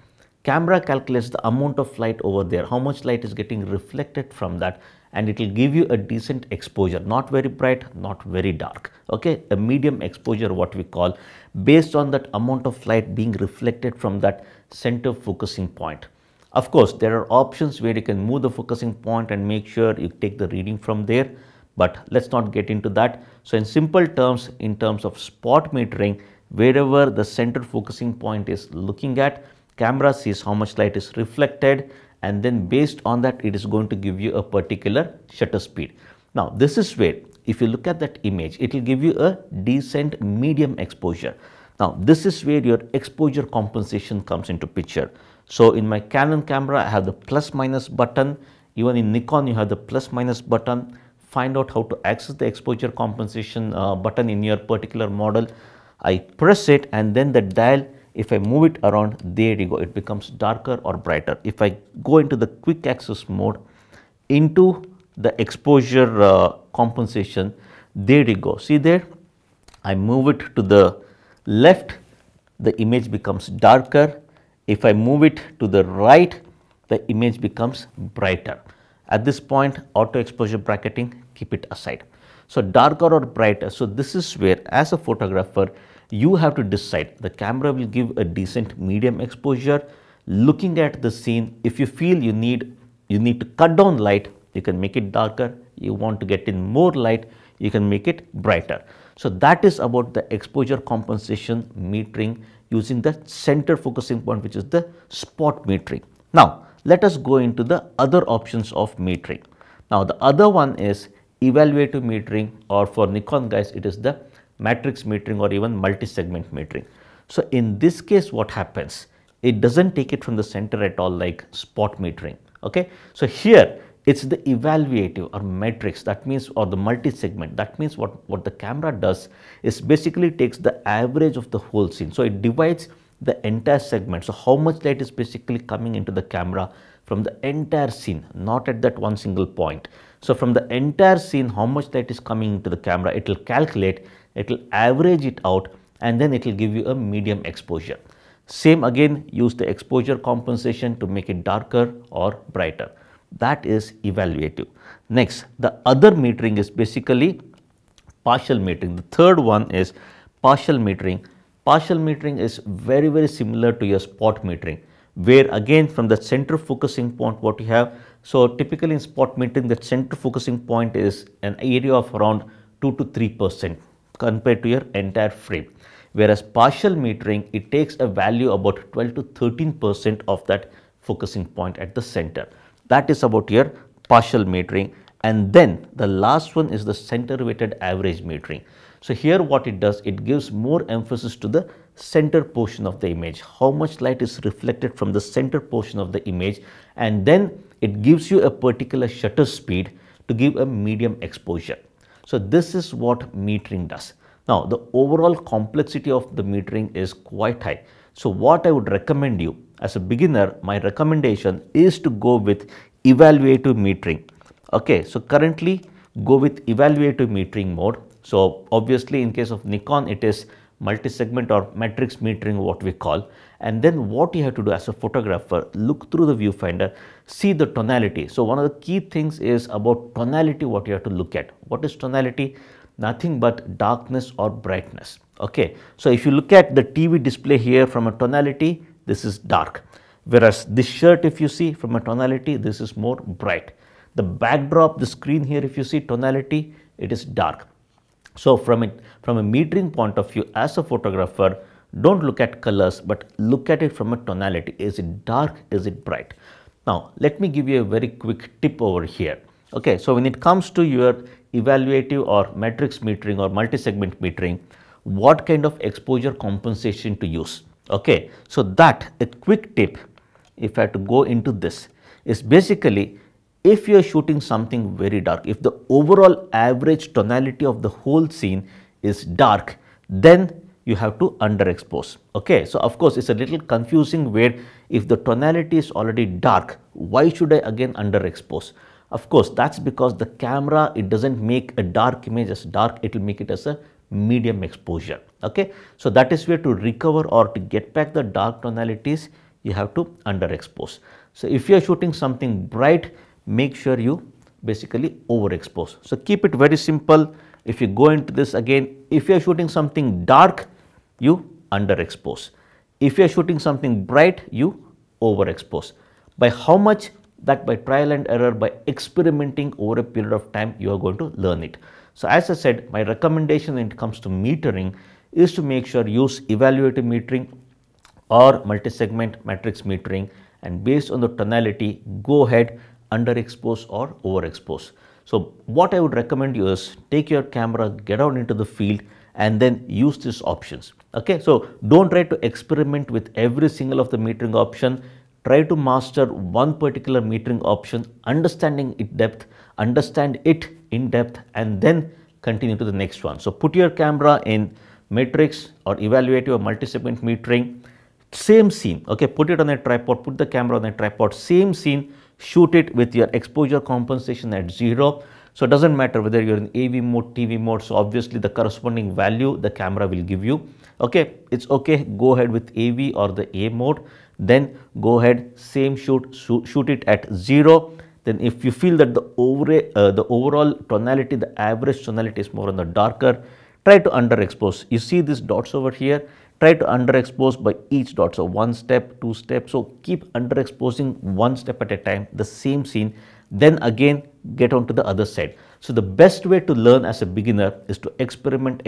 camera calculates the amount of light over there, how much light is getting reflected from that, and it will give you a decent exposure, not very bright, not very dark, okay, a medium exposure, what we call, based on that amount of light being reflected from that center focusing point. Of course, there are options where you can move the focusing point and make sure you take the reading from there, but let's not get into that. So in simple terms, in terms of spot metering, wherever the center focusing point is looking at, camera sees how much light is reflected, and then based on that, it is going to give you a particular shutter speed. Now, this is where, if you look at that image, it will give you a decent medium exposure. Now, this is where your exposure compensation comes into picture. So in my Canon camera, I have the plus minus button. Even in Nikon, you have the plus minus button. Find out how to access the exposure compensation button in your particular model. I press it, and then the dial, if I move it around, there you go, it becomes darker or brighter. If I go into the quick access mode, into the exposure compensation, There you go. See there, I move it to the left, the image becomes darker. If I move it to the right, the image becomes brighter. At this point, auto exposure bracketing, keep it aside. So darker or brighter. So this is where, as a photographer, you have to decide. The camera will give a decent medium exposure. Looking at the scene, if you feel you need to cut down light, you can make it darker. You want to get in more light, you can make it brighter. So that is about the exposure compensation metering using the center focusing point, which is the spot metering. Now let us go into the other options of metering. Now the other one is evaluative metering, or for Nikon guys it is the matrix metering or even multi-segment metering. So in this case what happens, it doesn't take it from the center at all like spot metering. Okay, so here it's the evaluative or matrix, that means, or the multi-segment. That means what the camera does is basically takes the average of the whole scene. So it divides the entire segment. So how much light is basically coming into the camera from the entire scene, not at that one single point. So from the entire scene, how much light is coming into the camera, it will calculate, it will average it out, and then it will give you a medium exposure. Same again, use the exposure compensation to make it darker or brighter. That is evaluative. Next, the other metering is basically partial metering. The third one is partial metering. Partial metering is very similar to your spot metering, where again from the center focusing point what you have. So typically in spot metering, the center focusing point is an area of around 2 to 3% compared to your entire frame. Whereas partial metering, it takes a value about 12 to 13% of that focusing point at the center. That is about your partial metering. And then the last one is the center weighted average metering. So here what it does, it gives more emphasis to the center portion of the image, how much light is reflected from the center portion of the image, and then it gives you a particular shutter speed to give a medium exposure. So this is what metering does. Now the overall complexity of the metering is quite high. So what I would recommend you as a beginner, my recommendation is to go with evaluative metering. Okay, so currently go with evaluative metering mode. So obviously in case of Nikon, it is multi-segment or matrix metering what we call. And then what you have to do as a photographer, look through the viewfinder, see the tonality. So one of the key things is about tonality, what you have to look at. What is tonality? Nothing but darkness or brightness. Okay, so if you look at the TV display here from a tonality, this is dark. Whereas this shirt, if you see from a tonality, this is more bright. The backdrop, the screen here, if you see tonality, it is dark. So from a metering point of view, as a photographer, don't look at colors, but look at it from a tonality. Is it dark? Is it bright? Now, let me give you a very quick tip over here. Okay, so when it comes to your evaluative or matrix metering or multi-segment metering, what kind of exposure compensation to use? Okay, so that a quick tip, if I had to go into this, is basically if you are shooting something very dark, if the overall average tonality of the whole scene is dark, then you have to underexpose. Okay, so of course it's a little confusing where if the tonality is already dark, why should I again underexpose? Of course, that's because the camera, it doesn't make a dark image as dark, it will make it as a medium exposure. Okay, so that is where to recover or to get back the dark tonalities, you have to underexpose. So if you are shooting something bright, make sure you basically overexpose. So keep it very simple. If you go into this again, if you are shooting something dark, you underexpose. If you are shooting something bright, you overexpose. By how much? That by trial and error, by experimenting over a period of time, you are going to learn it. So as I said, my recommendation when it comes to metering is to make sure use evaluative metering or multi-segment matrix metering, and based on the tonality, go ahead, underexpose or overexpose. So what I would recommend you is take your camera, get out into the field and then use these options. Okay, so don't try to experiment with every single of the metering option. Try to master one particular metering option, understand it in depth, and then continue to the next one. So put your camera in matrix or evaluative or multi-segment metering, same scene. Okay, put it on a tripod, put the camera on a tripod, same scene, shoot it with your exposure compensation at 0. So it doesn't matter whether you're in AV mode, TV mode, so obviously the corresponding value the camera will give you. Okay, it's okay, go ahead with AV or the A mode, then go ahead, same shoot it at 0. Then if you feel that the overall tonality, the average tonality is more on the darker, try to underexpose. You see these dots over here, try to underexpose by each dot. So 1 step, 2 steps. So keep underexposing 1 step at a time, the same scene, then again get on to the other side. So the best way to learn as a beginner is to experiment,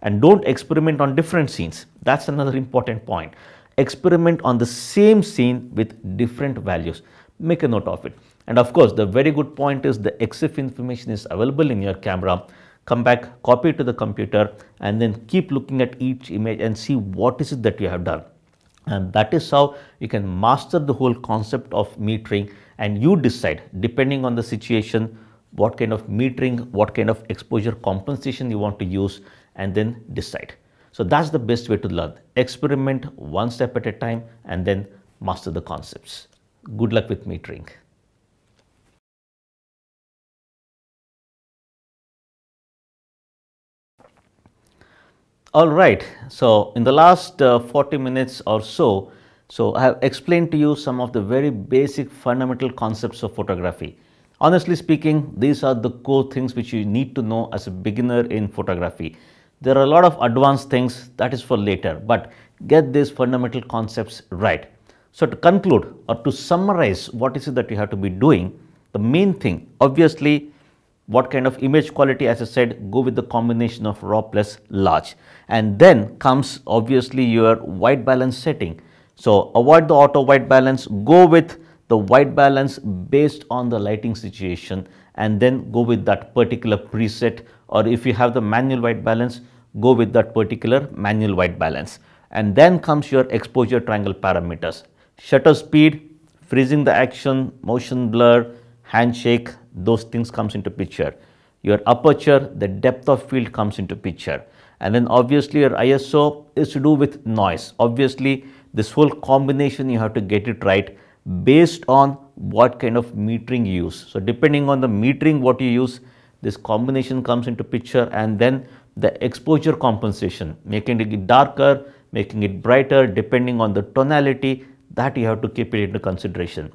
and don't experiment on different scenes. That's another important point. Experiment on the same scene with different values. Make a note of it. And of course, the very good point is the EXIF information is available in your camera. Come back, copy it to the computer, and then keep looking at each image and see what is it that you have done. And that is how you can master the whole concept of metering, and you decide, depending on the situation, what kind of metering, what kind of exposure compensation you want to use, and then decide. So that's the best way to learn. Experiment 1 step at a time and then master the concepts. Good luck with metering. All right, so in the last 40 minutes or so, I have explained to you some of the very basic fundamental concepts of photography. Honestly speaking, these are the core things which you need to know as a beginner in photography. There are a lot of advanced things that is for later, but get these fundamental concepts right. So to conclude or to summarize what is it that you have to be doing, the main thing, obviously, what kind of image quality, as I said, go with the combination of raw plus large. And then comes obviously your white balance setting. So avoid the auto white balance, go with the white balance based on the lighting situation, and then go with that particular preset, or if you have the manual white balance, go with that particular manual white balance. And then comes your exposure triangle parameters. Shutter speed, freezing the action, motion blur, handshake, those things comes into picture. Your aperture, the depth of field comes into picture. And then obviously your ISO is to do with noise. Obviously this whole combination you have to get it right based on what kind of metering you use. So depending on the metering what you use, this combination comes into picture, and then the exposure compensation, making it darker, making it brighter, depending on the tonality, that you have to keep it into consideration.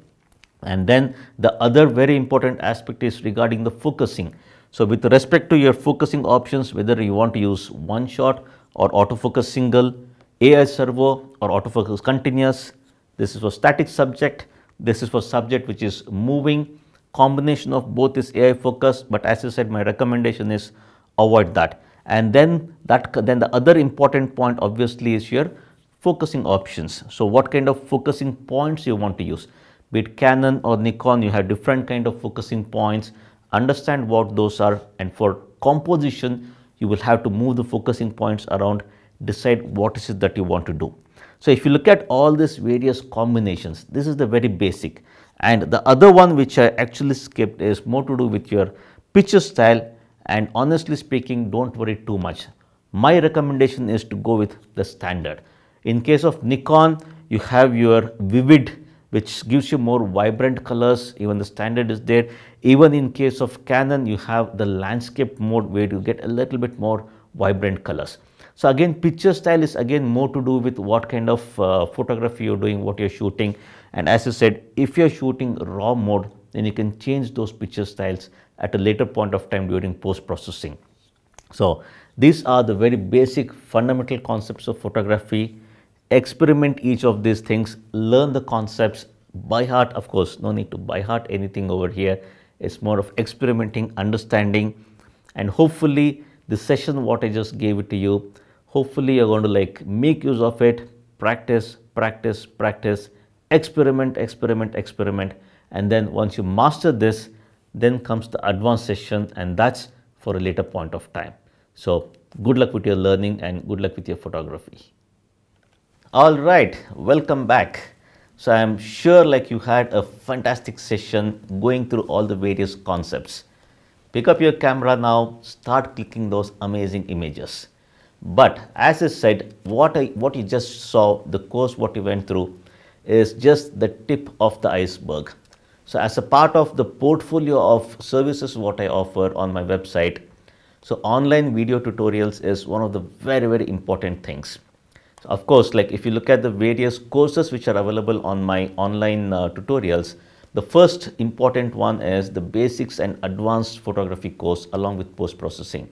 And then the other very important aspect is regarding the focusing. So with respect to your focusing options, whether you want to use one shot or autofocus single, AI servo or autofocus continuous, this is for static subject, this is for subject which is moving. Combination of both is AI focus, but as I said, my recommendation is avoid that. And then the other important point obviously is your focusing options. So what kind of focusing points you want to use? Be it Canon or Nikon, you have different kind of focusing points. Understand what those are, and for composition you will have to move the focusing points around, decide what is it that you want to do. So if you look at all these various combinations, this is the very basic. And the other one which I actually skipped is more to do with your picture style, and honestly speaking, don't worry too much. My recommendation is to go with the standard. In case of Nikon, you have your vivid, which gives you more vibrant colors, even the standard is there. Even in case of Canon, you have the landscape mode where you get a little bit more vibrant colors. So again, picture style is again more to do with what kind of photography you're doing, what you're shooting. And as I said, if you're shooting raw mode, then you can change those picture styles at a later point of time during post-processing. So these are the very basic fundamental concepts of photography. Experiment each of these things, learn the concepts by heart. Of course, no need to by heart anything over here. It's more of experimenting, understanding, and hopefully this session what I just gave it to you, hopefully you're going to like make use of it, practice, experiment, and then once you master this, then comes the advanced session, and that's for a later point of time. So good luck with your learning and good luck with your photography. All right, welcome back. So I am sure like you had a fantastic session going through all the various concepts. Pick up your camera now, start clicking those amazing images. But as I said, what you just saw, the course what you went through is just the tip of the iceberg. So as a part of the portfolio of services what I offer on my website, so online video tutorials is one of the very important things. So of course, like if you look at the various courses which are available on my online tutorials, the first important one is the basics and advanced photography course along with post-processing.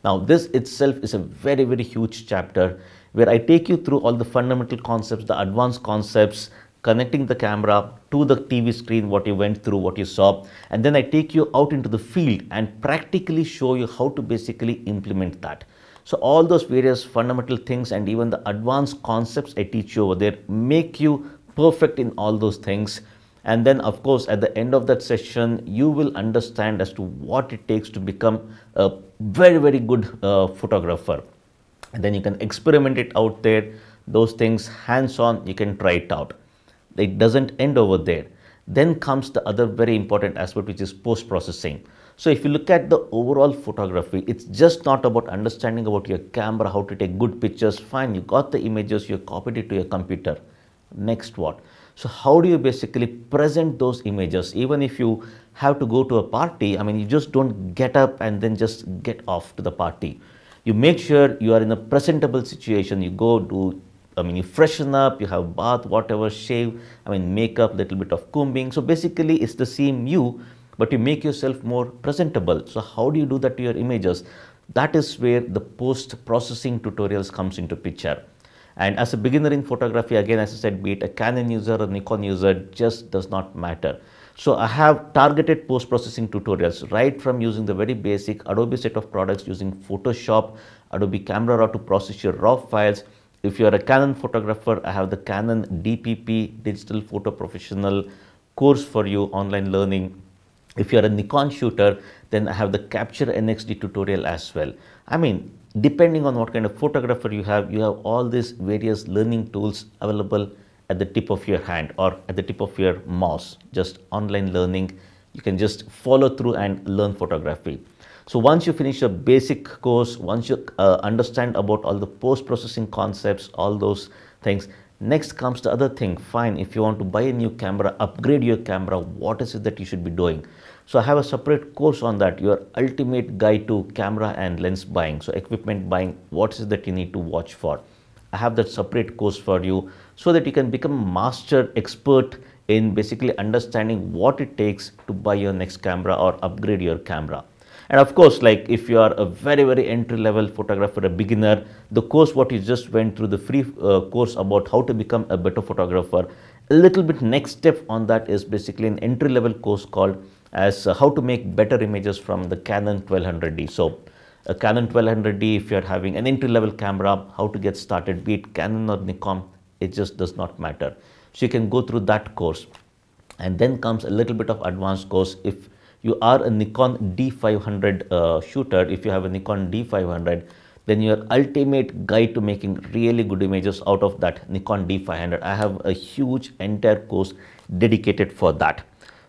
Now this itself is a very huge chapter where I take you through all the fundamental concepts, the advanced concepts, connecting the camera to the TV screen, what you went through, what you saw, and then I take you out into the field and practically show you how to basically implement that. So all those various fundamental things and even the advanced concepts I teach you over there make you perfect in all those things. And then of course at the end of that session you will understand as to what it takes to become a very good photographer. And then you can experiment it out there, those things hands-on, you can try it out. It doesn't end over there. Then comes the other very important aspect, which is post-processing. So if you look at the overall photography, it's just not about understanding about your camera, how to take good pictures. Fine, you got the images, you copied it to your computer. Next what? So how do you basically present those images? Even if you have to go to a party, I mean, you just don't get up and then just get off to the party. You make sure you are in a presentable situation. You go do, you freshen up, you have bath, whatever, shave, makeup, little bit of combing. So basically it's the same you, but you make yourself more presentable. So how do you do that to your images? That is where the post-processing tutorials comes into picture. And as a beginner in photography, again, as I said, be it a Canon user or Nikon user, just does not matter. So I have targeted post-processing tutorials right from using the very basic Adobe set of products using Photoshop, Adobe Camera Raw to process your RAW files. If you are a Canon photographer, I have the Canon DPP, Digital Photo Professional course for you, online learning. If you are a Nikon shooter, then I have the Capture NXD tutorial as well. Depending on what kind of photographer you have all these various learning tools available at the tip of your hand or at the tip of your mouse. Just online learning, you can just follow through and learn photography. So once you finish a basic course, once you understand about all the post-processing concepts, all those things, next comes the other thing. Fine, if you want to buy a new camera, upgrade your camera, what is it that you should be doing? So I have a separate course on that, your ultimate guide to camera and lens buying. So equipment buying, what is it that you need to watch for? I have that separate course for you so that you can become a master expert in basically understanding what it takes to buy your next camera or upgrade your camera. And of course, like if you are a very entry-level photographer, a beginner, the course what you just went through, the free course about how to become a better photographer, a little bit next step on that is basically an entry-level course called as how to make better images from the Canon 1200D. So a Canon 1200D, if you're having an entry-level camera, how to get started, be it Canon or Nikon, it just does not matter. So you can go through that course. And then comes a little bit of advanced course. If you are a Nikon D500 shooter, if you have a Nikon D500, then your ultimate guide to making really good images out of that Nikon D500. I have a huge entire course dedicated for that.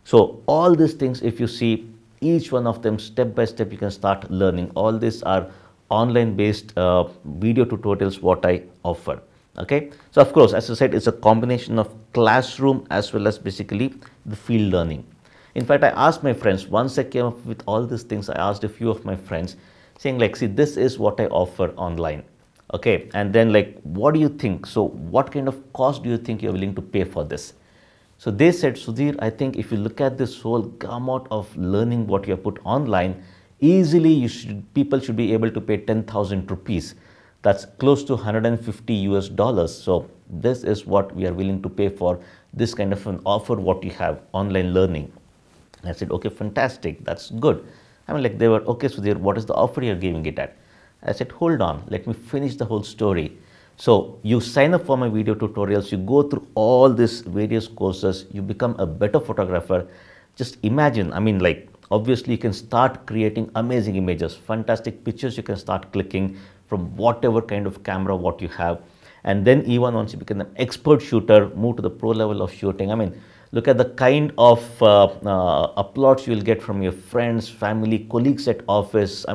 So all these things, if you see each one of them step by step, you can start learning. All these are online based video tutorials what I offer. Okay, so of course, as I said, it's a combination of classroom as well as basically the field learning. In fact, I asked my friends, once I came up with all these things, I asked a few of my friends saying like, see, this is what I offer online. Okay, and then like, what do you think? So what kind of cost do you think you're willing to pay for this? So they said, Sudhir, I think if you look at this whole gamut of learning what you have put online, easily people should be able to pay 10,000 rupees. That's close to $150 US. So this is what we are willing to pay for this kind of an offer what you have, online learning. I said, okay, fantastic, that's good. They were, okay, Sudhir, what is the offer you're giving it at? I said, hold on, let me finish the whole story. So you sign up for my video tutorials, you go through all these various courses, you become a better photographer. Just imagine, obviously you can start creating amazing images, fantastic pictures you can start clicking from whatever kind of camera what you have. And then even once you become an expert shooter, move to the pro level of shooting. Look at the kind of applause you will get from your friends, family, colleagues at office.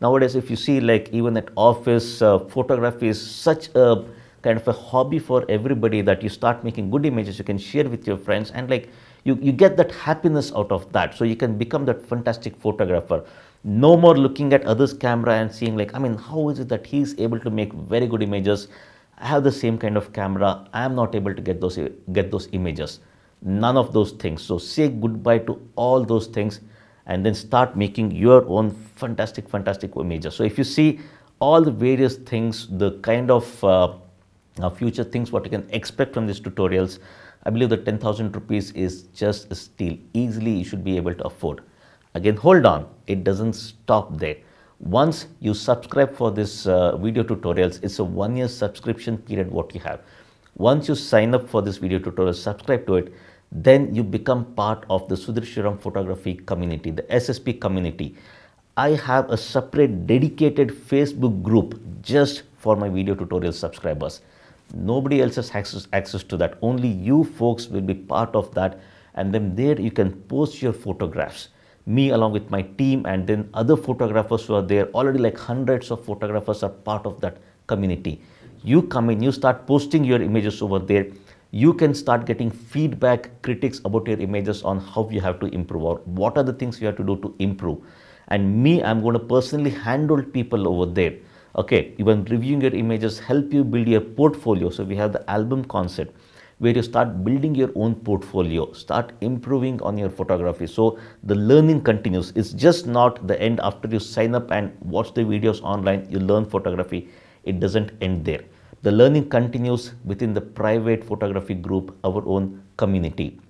Nowadays, if you see like even at office, photography is such a kind of a hobby for everybody, that you start making good images you can share with your friends, and like you get that happiness out of that. So you can become that fantastic photographer. No more looking at others' camera and seeing like, I mean, how is it that he's able to make very good images? I have the same kind of camera, I am not able to get those images. None of those things. So say goodbye to all those things and then start making your own fantastic images. So if you see all the various things, the kind of future things what you can expect from these tutorials, I believe that 10,000 rupees is just a steal. Easily you should be able to afford. Again, hold on, it doesn't stop there. Once you subscribe for this video tutorials, it's a 1-year subscription period what you have. Once you sign up for this video tutorial, subscribe to it, then you become part of the Sudhir Shivaram photography community, the SSP community. I have a separate dedicated Facebook group just for my video tutorial subscribers. Nobody else has access to that. Only you folks will be part of that, and then there you can post your photographs. Me along with my team, and then other photographers who are there. Already like hundreds of photographers are part of that community. You come in, you start posting your images over there. You can start getting feedback, critics about your images on how you have to improve or what are the things you have to do to improve. And me, I'm going to personally handle people over there. Okay, even reviewing your images, help you build your portfolio. So we have the album concept where you start building your own portfolio, start improving on your photography. So the learning continues. It's just not the end after you sign up and watch the videos online, you learn photography. It doesn't end there. The learning continues within the private photography group, our own community.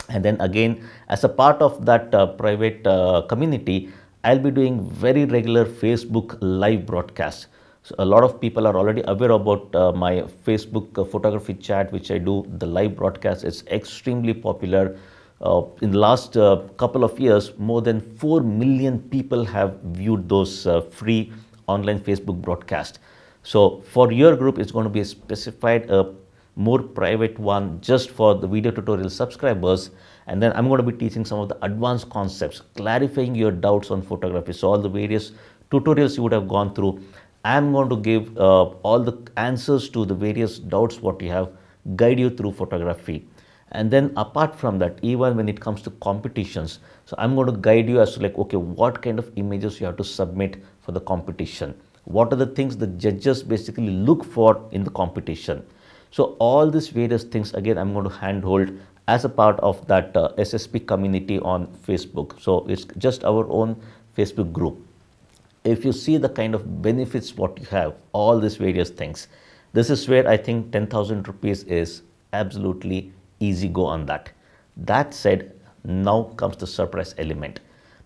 And then again, as a part of that private community, I'll be doing very regular Facebook live broadcasts. So a lot of people are already aware about my Facebook photography chat, which I do, the live broadcast. It's extremely popular. In the last couple of years, more than 4 million people have viewed those free online Facebook broadcasts. So for your group, it's going to be a specified, more private one just for the video tutorial subscribers. And then I'm going to be teaching some of the advanced concepts, clarifying your doubts on photography. So all the various tutorials you would have gone through, I'm going to give all the answers to the various doubts what you have, guide you through photography. And then apart from that, even when it comes to competitions, so I'm going to guide you as to like, okay, what kind of images you have to submit for the competition. What are the things the judges basically look for in the competition? So all these various things, again, I'm going to handhold as a part of that SSP community on Facebook. So it's just our own Facebook group. If you see the kind of benefits what you have, all these various things, this is where I think 10,000 rupees is absolutely easy go on that. That said, now comes the surprise element.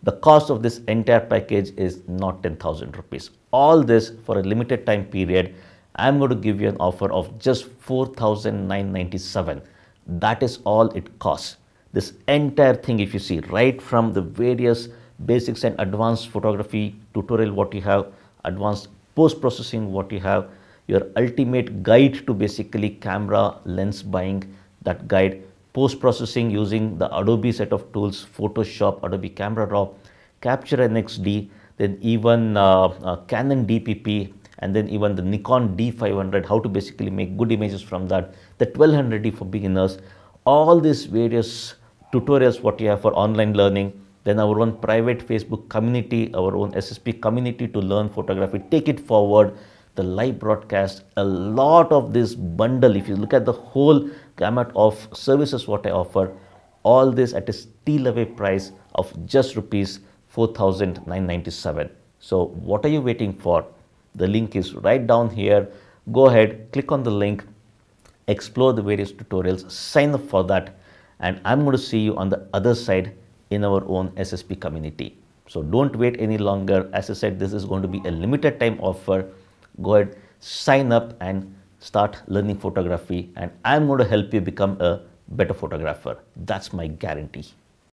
The cost of this entire package is not 10,000 rupees. All this for a limited time period, I'm going to give you an offer of just 4,997. That is all it costs. This entire thing, if you see, right from the various basics and advanced photography tutorial what you have, advanced post-processing what you have, your ultimate guide to basically camera lens buying, that guide, post-processing using the Adobe set of tools, Photoshop, Adobe Camera Raw, Capture NXD, then even Canon DPP, and then even the Nikon D500, how to basically make good images from that, the 1200D for beginners, all these various tutorials what you have for online learning, then our own private Facebook community, our own SSP community to learn photography, take it forward, the live broadcast, a lot of this bundle, if you look at the whole gamut of services what I offer, all this at a steal away price of just rupees 4,997. So what are you waiting for? The link is right down here. Go ahead, click on the link, explore the various tutorials, sign up for that, and I'm going to see you on the other side in our own SSP community. So don't wait any longer. As I said, this is going to be a limited time offer. Go ahead, sign up and start learning photography, and I'm going to help you become a better photographer. That's my guarantee.